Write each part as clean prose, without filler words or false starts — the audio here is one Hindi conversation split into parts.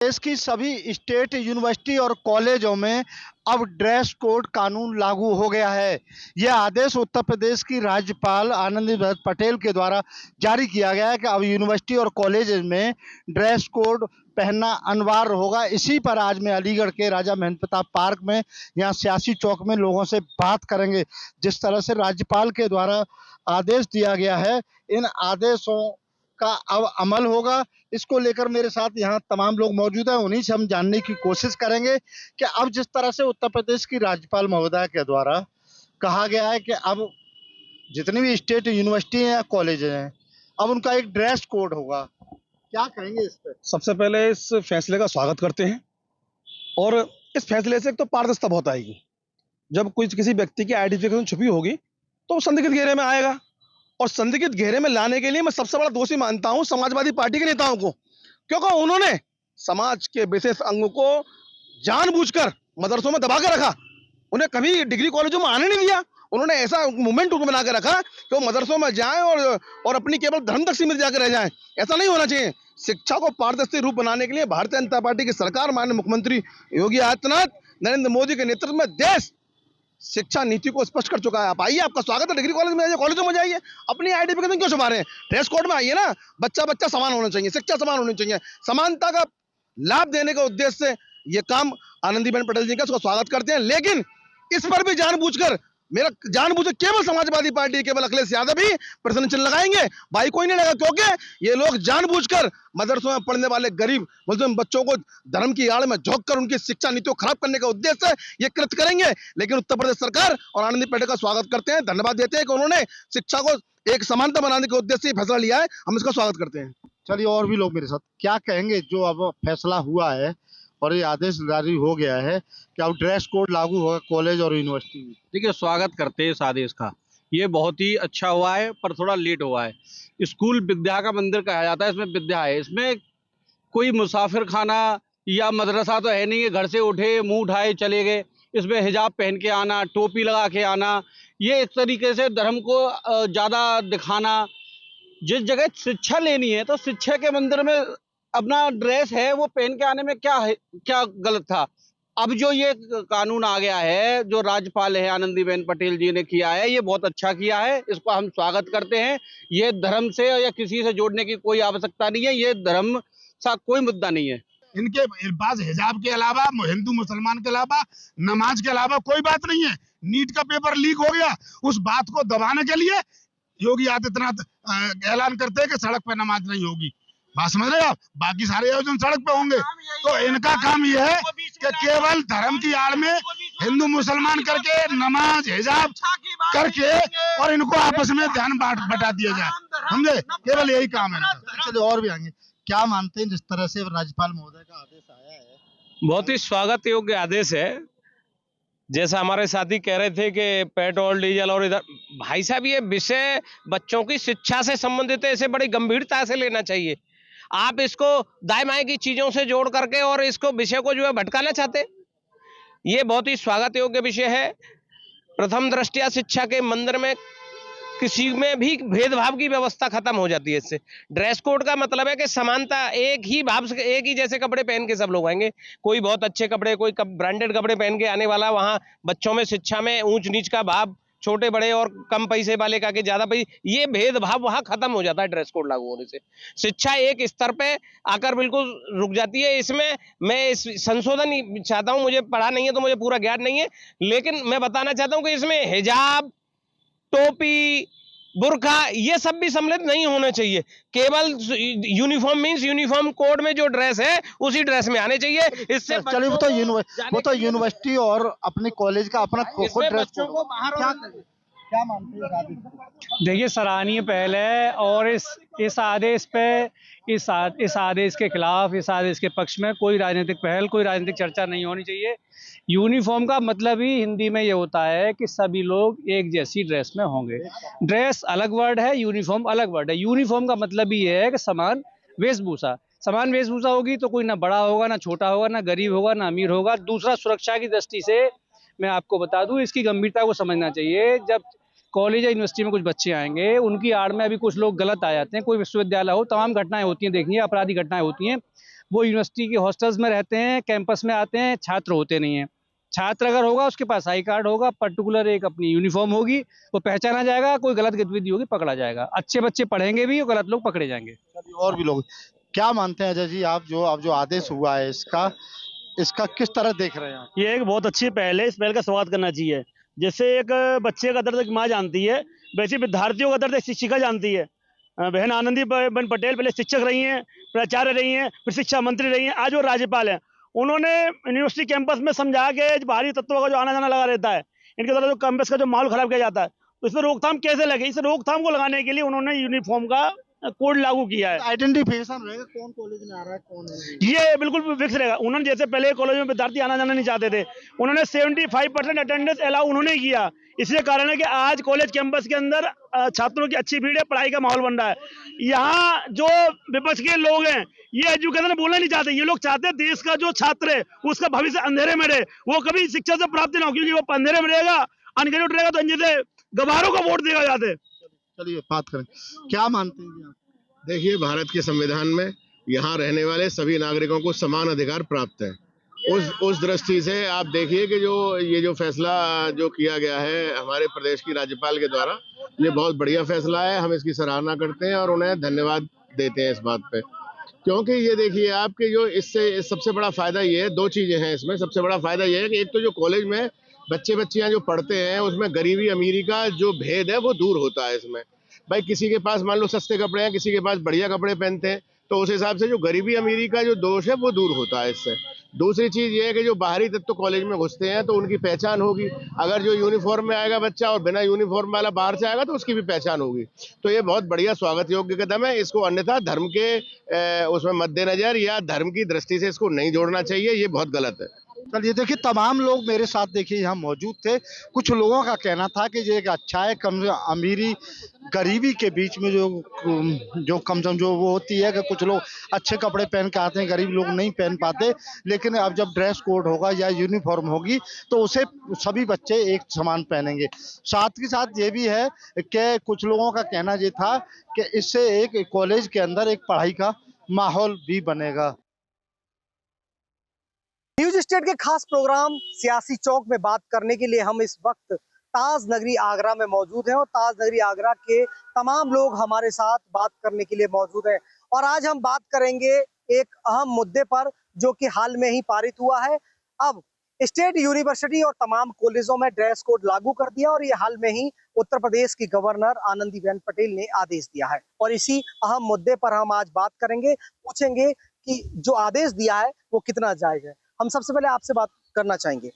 देश की सभी स्टेट यूनिवर्सिटी और कॉलेजों में अब ड्रेस कोड कानून लागू हो गया है। यह आदेश उत्तर प्रदेश की राज्यपाल आनंदीबेन पटेल के द्वारा जारी किया गया है कि अब यूनिवर्सिटी और कॉलेज में ड्रेस कोड पहनना अनिवार्य होगा। इसी पर आज मैं अलीगढ़ के राजा महेंद्र प्रताप पार्क में यहाँ सियासी चौक में लोगों से बात करेंगे। जिस तरह से राज्यपाल के द्वारा आदेश दिया गया है, इन आदेशों का अब अमल होगा। इसको लेकर मेरे साथ यहाँ तमाम लोग मौजूद हैं, उन्हीं से हम जानने की कोशिश करेंगे कि अब जिस तरह से उत्तर प्रदेश की राज्यपाल महोदया के द्वारा कहा गया है कि अब जितनी भी स्टेट यूनिवर्सिटी हैं या कॉलेज हैं, अब उनका एक ड्रेस कोड होगा, क्या कहेंगे इस पे? सबसे पहले इस फैसले का स्वागत करते हैं और इस फैसले से एक तो पारदर्शिता बहुत आएगी। जब कोई किसी व्यक्ति की आइडेंटिफिकेशन छुपी होगी तो वो संदिग्ध घेरे में आएगा, और संदिग्ध घेरे में लाने के लिए मैं सबसे बड़ा दोषी मानता हूं समाजवादी पार्टी के नेताओं को, क्योंकि उन्होंने समाज के विशेष अंगों को जानबूझकर मदरसों में दबा के रखा। उन्हें कभी डिग्री कॉलेजों में आने नहीं दिया। उन्होंने ऐसा मूवमेंट बना के रखा कि वो मदरसों में जाएं और अपनी केवल धर्म तक सीमित जाकर रह जाएं। ऐसा नहीं होना चाहिए। शिक्षा को पारदर्शी रूप बनाने के लिए भारतीय जनता पार्टी की सरकार, माननीय मुख्यमंत्री योगी आदित्यनाथ, नरेंद्र मोदी के नेतृत्व में देश शिक्षा नीति को स्पष्ट कर चुका है। आप आइए, आपका स्वागत है। डिग्री कॉलेज में आइए, कॉलेजों में जाइए, अपनी आइडेंटिफिकेशन क्यों छुपा रहे हैं? ड्रेस कोड में आइए ना। बच्चा बच्चा समान होना चाहिए, शिक्षा समान होनी चाहिए। समानता का लाभ देने के उद्देश्य से ये काम आनंदीबेन पटेल जी का, उसका स्वागत करते हैं। लेकिन इस पर भी जानबूझकर केवल समाजवादी पार्टी, केवल अखिलेश यादव ही प्रश्न चिन्ह लगाएंगे, भाई कोई नहीं लगा, क्योंकि ये लोग जानबूझकर मदरसों में पढ़ने वाले गरीब मुस्लिम बच्चों को धर्म की आड़ में झोंककर उनकी शिक्षा नीतियों को खराब करने का उद्देश्य से ये कृत्य करेंगे। लेकिन उत्तर प्रदेश सरकार और आनंदी पटेल का स्वागत करते हैं, धन्यवाद देते हैं कि उन्होंने शिक्षा को एक समानता बनाने के उद्देश्य से फैसला लिया है। हम इसका स्वागत करते हैं। चलिए, और भी लोग मेरे साथ क्या कहेंगे जो अब फैसला हुआ है और ये आदेश जारी हो गया है कि अब ड्रेस कोड लागू होगा कॉलेज और यूनिवर्सिटी में। देखिए, स्वागत करते हैं इस आदेश का। ये बहुत ही अच्छा हुआ है, पर थोड़ा लेट हुआ है। स्कूल विद्या का मंदिर कहा जाता है, इसमें विद्या है। इसमें कोई मुसाफिर खाना या मदरसा तो है नहीं है, घर से उठे मुंह उठाए चले गए। इसमें हिजाब पहन के आना, टोपी लगा के आना, ये एक तरीके से धर्म को ज़्यादा दिखाना। जिस जगह शिक्षा लेनी है तो शिक्षा के मंदिर में अपना ड्रेस है वो पहन के आने में क्या है, क्या गलत था? अब जो ये कानून आ गया है, जो राज्यपाल है आनंदीबेन पटेल जी ने किया है, ये बहुत अच्छा किया है। इसको हम स्वागत करते हैं। ये धर्म से या किसी से जोड़ने की कोई आवश्यकता नहीं है। ये धर्म सा कोई मुद्दा नहीं है। इनके पास हिजाब के अलावा, हिंदू मुसलमान के अलावा, नमाज के अलावा कोई बात नहीं है। नीट का पेपर लीक हो गया, उस बात को दबाने के लिए योगी आदित्यनाथ ऐलान करते हैं कि सड़क पर नमाज नहीं होगी। बात समझ रहे हो आप? बाकी सारे आयोजन सड़क पे होंगे। तो इनका काम यह है कि केवल धर्म की आड़ में हिंदू मुसलमान करके, नमाज हिजाब करके, और इनको आपस में ध्यान बटा दिया जाए, समझे? केवल यही काम है। चलिए, और भी आएंगे। क्या मानते हैं जिस तरह से राज्यपाल महोदय का आदेश आया है? बहुत ही स्वागत योग्य आदेश है। जैसा हमारे साथी कह रहे थे कि पेट्रोल डीजल और इधर, भाई साहब ये विषय बच्चों की शिक्षा से संबंधित है, इसे बड़ी गंभीरता से लेना चाहिए। आप इसको दाएं बाएं की चीजों से जोड़ करके और इसको विषय को जो है भटकाना चाहते, ये बहुत ही स्वागत योग्य विषय है। प्रथम दृष्टया शिक्षा के मंदिर में किसी में भी भेदभाव की व्यवस्था खत्म हो जाती है इससे। ड्रेस कोड का मतलब है कि समानता, एक ही भाव से, एक ही जैसे कपड़े पहन के सब लोग आएंगे। कोई बहुत अच्छे कपड़े, कोई ब्रांडेड कपड़े पहन के आने वाला, वहां बच्चों में शिक्षा में ऊंच नीच का भाव, छोटे बड़े और कम पैसे वाले का के ज्यादा पैसे, ये भेदभाव वहां खत्म हो जाता है ड्रेस कोड लागू होने से। शिक्षा एक स्तर पे आकर बिल्कुल रुक जाती है। इसमें मैं इस संशोधन चाहता हूं, मुझे पढ़ा नहीं है तो मुझे पूरा ज्ञान नहीं है, लेकिन मैं बताना चाहता हूं कि इसमें हिजाब, टोपी, बुर्का, ये सब भी सम्मिलित नहीं होने चाहिए। केवल यूनिफॉर्म मींस यूनिफॉर्म कोड में जो ड्रेस है उसी ड्रेस में आने चाहिए। इससे चलिए, वो तो यूनिवर्सिटी और अपने कॉलेज का अपना खुद ड्रेस कोड। क्या मानते हैं? देखिए, सराहनीय पहल है, और इस आदेश पे, इस आदेश के खिलाफ, इस आदेश के पक्ष में कोई राजनीतिक पहल, कोई राजनीतिक चर्चा नहीं होनी चाहिए। यूनिफॉर्म का मतलब ही हिंदी में ये होता है कि सभी लोग एक जैसी ड्रेस में होंगे। ड्रेस अलग वर्ड है, यूनिफॉर्म अलग वर्ड है। यूनिफॉर्म का मतलब ही ये है कि समान वेशभूषा। समान वेशभूषा होगी तो कोई ना बड़ा होगा, ना छोटा होगा, ना गरीब होगा, ना अमीर होगा। दूसरा, सुरक्षा की दृष्टि से मैं आपको बता दूं, इसकी गंभीरता को समझना चाहिए। जब कॉलेज या यूनिवर्सिटी में कुछ बच्चे आएंगे, उनकी आड़ में अभी कुछ लोग गलत आ जाते हैं। कोई विश्वविद्यालय हो, तमाम घटनाएं होती हैं, देखिए अपराधी घटनाएं होती हैं। वो यूनिवर्सिटी के हॉस्टल्स में रहते हैं, कैंपस में आते हैं, छात्र होते नहीं हैं। छात्र अगर होगा, उसके पास आई कार्ड होगा, पर्टिकुलर एक अपनी यूनिफॉर्म होगी, वो पहचाना जाएगा, कोई गलत गतिविधि होगी पकड़ा जाएगा। अच्छे बच्चे पढ़ेंगे भी और गलत लोग पकड़े जाएंगे। चलिए, और भी लोग क्या मानते हैं अजय जी, आप जो अब जो आदेश हुआ है इसका इसका किस तरह देख रहे हैं आप? ये एक बहुत अच्छी पहल है। इस पहल का स्वागत करना चाहिए। जैसे एक बच्चे का दर्द एक माँ जानती है, वैसे विद्यार्थियों का दर्द एक शिक्षिका जानती है। बहन आनंदीबेन पटेल पहले शिक्षक रही हैं, प्राचार्य रही हैं, फिर शिक्षा मंत्री रही हैं, आज वो राज्यपाल हैं। उन्होंने यूनिवर्सिटी कैंपस में समझा के बाहरी तत्वों का जो आना जाना लगा रहता है, इनके द्वारा जो कैंपस का जो माहौल खराब किया जाता है, तो इस पर रोकथाम कैसे लगे, इस रोकथाम को लगाने के लिए उन्होंने यूनिफॉर्म का कोड लागू किया है। आइडेंटिफिकेशन रहेगा कौन कॉलेज में आ रहा है, कौन है। ये बिल्कुल फिक्स रहेगा। उन्होंने जैसे पहले कॉलेज में विद्यार्थी आना जाना नहीं चाहते थे, उन्होंने 75% अटेंडेंस अलाउ उन्होंने किया। इसलिए कारण है कि आज कॉलेज कैंपस के अंदर छात्रों की अच्छी भीड़ है, पढ़ाई का माहौल बन रहा है। यहाँ जो विपक्ष के लोग हैं, ये एजुकेशन बोलना नहीं चाहते। ये लोग चाहते हैं देश का जो छात्र है उसका भविष्य अंधेरे में रहे, वो कभी शिक्षा से प्राप्त ना हो, क्योंकि वो अंधेरे में रहेगा, अनग्रेजुएट रहेगा, तो जैसे गवारों का वोट देगा जाते। चलिए बात करें, क्या मानते हैं आप? देखिए, भारत के संविधान में यहाँ रहने वाले सभी नागरिकों को समान अधिकार प्राप्त है। उस दृष्टि से आप देखिए कि जो फैसला जो किया गया है हमारे प्रदेश की राज्यपाल के द्वारा, ये बहुत बढ़िया फैसला है। हम इसकी सराहना करते हैं और उन्हें धन्यवाद देते हैं इस बात पे, क्योंकि ये देखिए आपके जो इससे सबसे बड़ा फायदा ये है, दो चीजें हैं इसमें। सबसे बड़ा फायदा ये है कि एक तो जो कॉलेज में बच्चे बच्चियां जो पढ़ते हैं उसमें गरीबी अमीरी का जो भेद है वो दूर होता है। इसमें भाई किसी के पास मान लो सस्ते कपड़े हैं, किसी के पास बढ़िया कपड़े पहनते हैं, तो उस हिसाब से जो गरीबी अमीरी का जो दोष है वो दूर होता है इससे। दूसरी चीज ये है कि जो बाहरी तत्व कॉलेज में घुसते हैं तो उनकी पहचान होगी। अगर जो यूनिफॉर्म में आएगा बच्चा और बिना यूनिफॉर्म वाला बाहर से आएगा तो उसकी भी पहचान होगी। तो ये बहुत बढ़िया स्वागत योग्य कदम है। इसको अन्यथा धर्म के उसमें मद्देनजर या धर्म की दृष्टि से इसको नहीं जोड़ना चाहिए, ये बहुत गलत है। चलिए देखिए, तमाम लोग मेरे साथ देखिए यहाँ मौजूद थे। कुछ लोगों का कहना था कि ये एक अच्छा है, कम अमीरी गरीबी के बीच में जो कम सम जो वो होती है कि कुछ लोग अच्छे कपड़े पहन के आते हैं, गरीब लोग नहीं पहन पाते। लेकिन अब जब ड्रेस कोड होगा या यूनिफॉर्म होगी तो उसे सभी बच्चे एक समान पहनेंगे। साथ ही साथ ये भी है कि कुछ लोगों का कहना ये था कि इससे एक कॉलेज के अंदर एक पढ़ाई का माहौल भी बनेगा। न्यूज स्टेट के खास प्रोग्राम सियासी चौक में बात करने के लिए हम इस वक्त ताज नगरी आगरा में मौजूद हैं और ताज नगरी आगरा के तमाम लोग हमारे साथ बात करने के लिए मौजूद हैं। और आज हम बात करेंगे एक अहम मुद्दे पर जो कि हाल में ही पारित हुआ है। अब स्टेट यूनिवर्सिटी और तमाम कॉलेजों में ड्रेस कोड लागू कर दिया और ये हाल में ही उत्तर प्रदेश की गवर्नर आनंदीबेन पटेल ने आदेश दिया है। और इसी अहम मुद्दे पर हम आज बात करेंगे, पूछेंगे कि जो आदेश दिया है वो कितना जायज है। हम सबसे पहले आपसे बात करना चाहेंगे,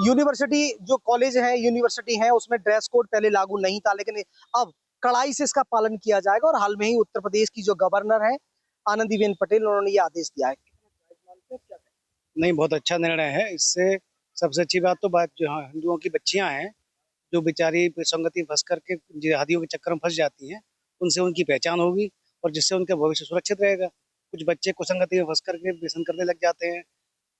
यूनिवर्सिटी जो कॉलेज है, यूनिवर्सिटी है, उसमें ड्रेस कोड पहले लागू नहीं था, लेकिन अब कड़ाई से इसका पालन किया जाएगा और हाल में ही उत्तर प्रदेश की जो गवर्नर है आनंदीबेन पटेल, उन्होंने ये आदेश दिया है। नहीं, बहुत अच्छा निर्णय है। इससे सबसे अच्छी बात तो जो हिंदुओं की बच्चियां हैं जो बेचारी संगति फंस करके जिहादियों के चक्कर में फंस जाती हैं, उनसे उनकी पहचान होगी और जिससे उनका भविष्य सुरक्षित रहेगा। कुछ बच्चे कुसंगति में फंस करके व्यसन करने लग जाते हैं,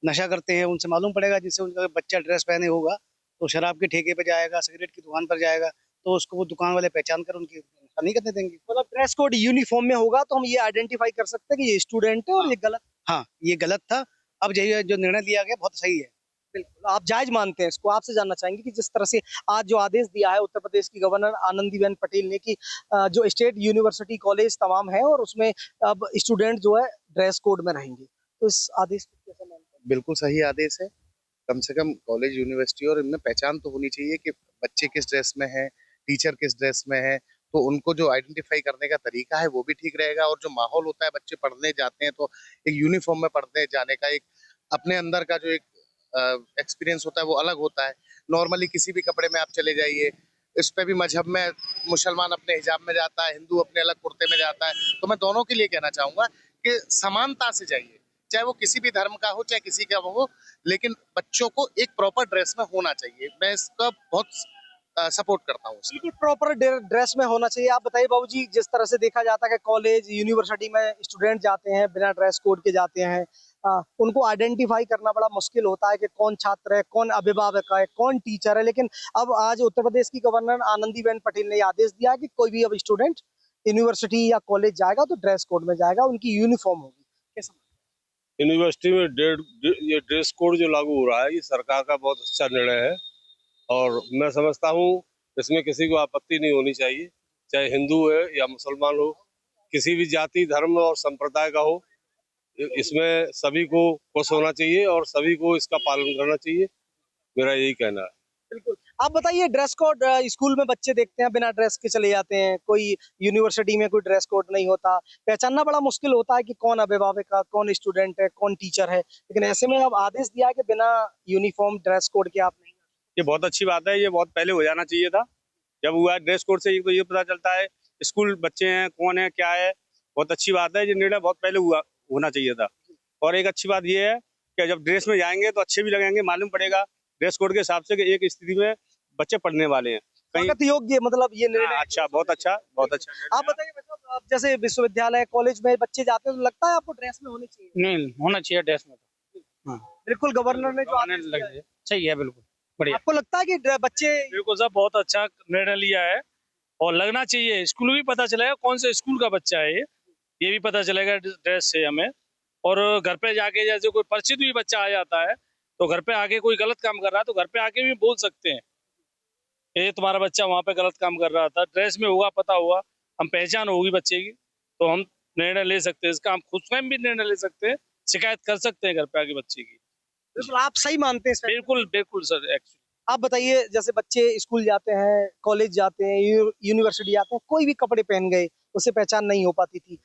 नशा करते हैं, उनसे मालूम पड़ेगा। जिससे उनका बच्चा ड्रेस पहने होगा तो शराब के ठेके पे जाएगा, सिगरेट की दुकान पर जाएगा, तो उसको वो दुकान वाले पहचान कर उनकी नहीं करने देंगे। मतलब ड्रेस कोड यूनिफॉर्म में होगा तो हम ये आइडेंटिफाई कर सकते हैं कि ये स्टूडेंट है और ये गलत। हाँ, ये गलत था। अब यही जो निर्णय लिया गया बहुत सही है। बिल्कुल, आप जायज मानते हैं इसको। आपसे जानना चाहेंगे कि जिस तरह से आज जो आदेश दिया है उत्तर प्रदेश की गवर्नर आनंदीबेन पटेल ने कि जो स्टेट यूनिवर्सिटी कॉलेज तमाम है और उसमें अब स्टूडेंट जो है ड्रेस कोड में रहेंगे, तो इस आदेश को कैसे मानते हैं? बिल्कुल सही आदेश है। कम से कम कॉलेज यूनिवर्सिटी और इनमें पहचान तो होनी चाहिए कि बच्चे किस ड्रेस में हैं, टीचर किस ड्रेस में है, तो उनको जो आइडेंटिफाई करने का तरीका है वो भी ठीक रहेगा। और जो माहौल होता है, बच्चे पढ़ने जाते हैं तो एक यूनिफॉर्म में पढ़ने जाने का एक अपने अंदर का जो एक एक्सपीरियंस होता है वो अलग होता है। नॉर्मली किसी भी कपड़े में आप चले जाइए, इस पे भी मजहब में मुसलमान अपने हिजाब में जाता है, हिंदू अपने अलग कुर्ते में जाता है। तो मैं दोनों के लिए कहना चाहूंगा कि समानता से जाइए, चाहे वो किसी भी धर्म का हो चाहे किसी का हो, लेकिन बच्चों को एक प्रॉपर ड्रेस में होना चाहिए। मैं इसका बहुत सपोर्ट करता हूँ। बिल्कुल प्रॉपर ड्रेस में होना चाहिए। आप बताइए बाबूजी, जिस तरह से देखा जाता है कि कॉलेज यूनिवर्सिटी में स्टूडेंट जाते हैं बिना ड्रेस कोड के जाते हैं, उनको आइडेंटिफाई करना बड़ा मुश्किल होता है कि कौन छात्र है, कौन अभिभावक है, कौन टीचर है। लेकिन अब आज उत्तर प्रदेश की गवर्नर आनंदीबेन पटेल ने आदेश दिया है कि कोई भी अब स्टूडेंट यूनिवर्सिटी या कॉलेज जाएगा तो ड्रेस कोड में जाएगा, उनकी यूनिफॉर्म होगी। कैसा? यूनिवर्सिटी में ये ड्रेस कोड जो लागू हो रहा है, ये सरकार का बहुत अच्छा निर्णय है और मैं समझता हूँ इसमें किसी को आपत्ति नहीं होनी चाहिए, चाहे हिंदू है या मुसलमान हो, किसी भी जाति धर्म और संप्रदाय का हो, इसमें सभी को खुश होना चाहिए और सभी को इसका पालन करना चाहिए, मेरा यही कहना है। बिल्कुल। आप बताइए, ड्रेस कोड स्कूल में बच्चे देखते हैं बिना ड्रेस के चले जाते हैं, कोई यूनिवर्सिटी में कोई ड्रेस कोड नहीं होता, पहचानना बड़ा मुश्किल होता है कि कौन अभिभावक है, कौन स्टूडेंट है, कौन टीचर है। लेकिन ऐसे में अब आदेश दिया है कि बिना यूनिफॉर्म ड्रेस कोड के आप नहीं। ये बहुत अच्छी बात है, ये बहुत पहले हो जाना चाहिए था। जब हुआ ड्रेस कोड से तो ये पता चलता है स्कूल बच्चे हैं, कौन है, क्या है। बहुत अच्छी बात है, ये निर्णय बहुत पहले होना चाहिए था। और एक अच्छी बात ये है कि जब ड्रेस में जाएंगे तो अच्छे भी लगेंगे, मालूम पड़ेगा ड्रेस कोड के हिसाब से कि एक स्थिति में बच्चे पढ़ने वाले हैं। स्वागत योग्य मतलब ये निर्णय। अच्छा, बहुत अच्छा, बहुत अच्छा। आप बताइए, मतलब आप जैसे विश्वविद्यालय कॉलेज में बच्चे जाते हैं तो लगता है आपको ड्रेस में होनी चाहिए? नहीं, होना चाहिए ड्रेस में। बिल्कुल, गवर्नर ने जो आदेश दिया है, सही है, बिल्कुल बढ़िया। आपको लगता है कि बच्चे बिल्कुल सर, बहुत अच्छा निर्णय लिया है और लगना चाहिए। स्कूल भी पता चलेगा कौन से स्कूल का बच्चा है, ये भी पता चलेगा ड्रेस से हमें। और घर पे जाके जैसे कोई परिचित भी बच्चा आ जाता है तो घर पे आके कोई गलत काम कर रहा है तो घर पे आके भी बोल सकते हैं, ये तुम्हारा बच्चा वहाँ पे गलत काम कर रहा था। ड्रेस में होगा, पता होगा, हम पहचान होगी बच्चे की, तो हम निर्णय ले सकते हैं इसका। हम खुद स्वयं भी निर्णय ले सकते हैं, शिकायत कर सकते हैं घर पे आके बच्चे की। बिल्कुल आप सही मानते हैं? बिल्कुल बिल्कुल सर। एक्चुअली आप बताइए, जैसे बच्चे स्कूल जाते हैं, कॉलेज जाते हैं, यूनिवर्सिटी जाते हैं, कोई भी कपड़े पहन गए उससे पहचान नहीं हो पाती थी।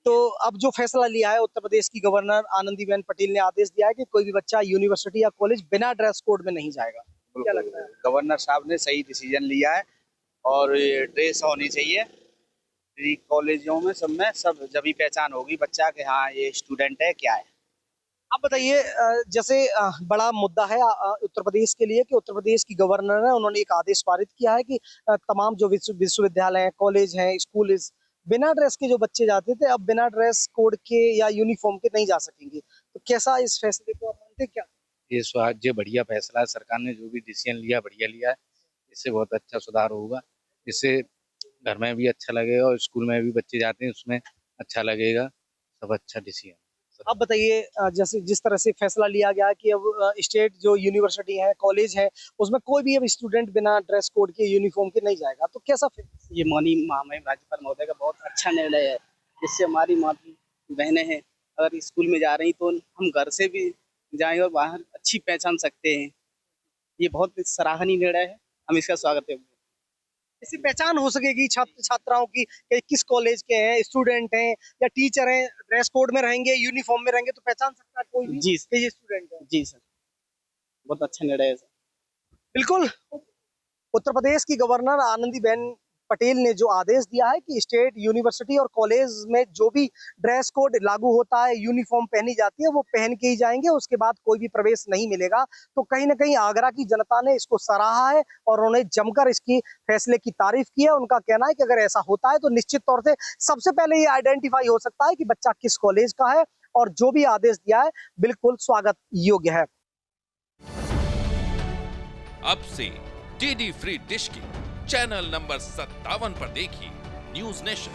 तो अब जो फैसला लिया है उत्तर प्रदेश की गवर्नर आनंदीबेन पटेल ने आदेश दिया है कि कोई भी बच्चा यूनिवर्सिटी या कॉलेज बिना ड्रेस कोड में नहीं जाएगा। क्या लगता है? गवर्नर साहब ने सही डिसीजन लिया है और ये ड्रेस होनी चाहिए कॉलेजों में, सब में, सब जब भी पहचान होगी बच्चा कि हाँ ये स्टूडेंट है, क्या है। आप बताइए, जैसे बड़ा मुद्दा है उत्तर प्रदेश के लिए कि उत्तर प्रदेश की गवर्नर है, उन्होंने एक आदेश पारित किया है कि तमाम जो विश्वविद्यालय हैं, कॉलेज हैं, स्कूल बिना ड्रेस के जो बच्चे जाते थे अब बिना ड्रेस कोड के या यूनिफॉर्म के नहीं जा सकेंगे। तो कैसा इस फैसले को आप मानते क्या? ये बढ़िया फैसला है, सरकार ने जो भी डिसीजन लिया बढ़िया लिया है, इससे बहुत अच्छा सुधार होगा, इससे घर में भी अच्छा लगेगा और स्कूल में भी बच्चे जाते हैं उसमें अच्छा लगेगा, सब अच्छा डिसीजन। आप बताइए, जैसे जिस तरह से फैसला लिया गया कि अब स्टेट जो यूनिवर्सिटी है, कॉलेज है, उसमें कोई भी अब स्टूडेंट बिना ड्रेस कोड के, यूनिफॉर्म के नहीं जाएगा, तो कैसा? ये माननीय महामहिम राज्यपाल महोदय का बहुत अच्छा निर्णय है, जिससे हमारी माता बहनें हैं अगर स्कूल में जा रही तो हम घर से भी जाएं और बाहर अच्छी पहचान सकते हैं। ये बहुत सराहनीय निर्णय है, हम इसका स्वागत है। इससे पहचान हो सकेगी छात्र छात्राओं की कि किस कॉलेज के हैं, स्टूडेंट हैं या टीचर हैं, ड्रेस कोड में रहेंगे, यूनिफॉर्म में रहेंगे तो पहचान सकता है कोई भी जी कि ये स्टूडेंट है। जी सर, बहुत अच्छा निर्णय है सर। बिल्कुल, उत्तर प्रदेश की गवर्नर आनंदीबेन पटेल ने जो आदेश दिया है कि स्टेट यूनिवर्सिटी और कॉलेज में जो भी ड्रेस कोड लागू होता है, यूनिफॉर्म पहनी जाती है, वो पहन के ही जाएंगे, उसके बाद कोई भी प्रवेश नहीं मिलेगा। तो कहीं ना कहीं आगरा की जनता ने इसको सराहा है और उन्हें जमकर इसकी फैसले की तारीफ की है। उनका कहना है कि अगर ऐसा होता है तो निश्चित तौर से सबसे पहले ये आइडेंटिफाई हो सकता है कि बच्चा किस कॉलेज का है, और जो भी आदेश दिया है बिल्कुल स्वागत योग्य है। अब से डीडी फ्री डिश की चैनल नंबर 57 पर देखिए न्यूज नेशन।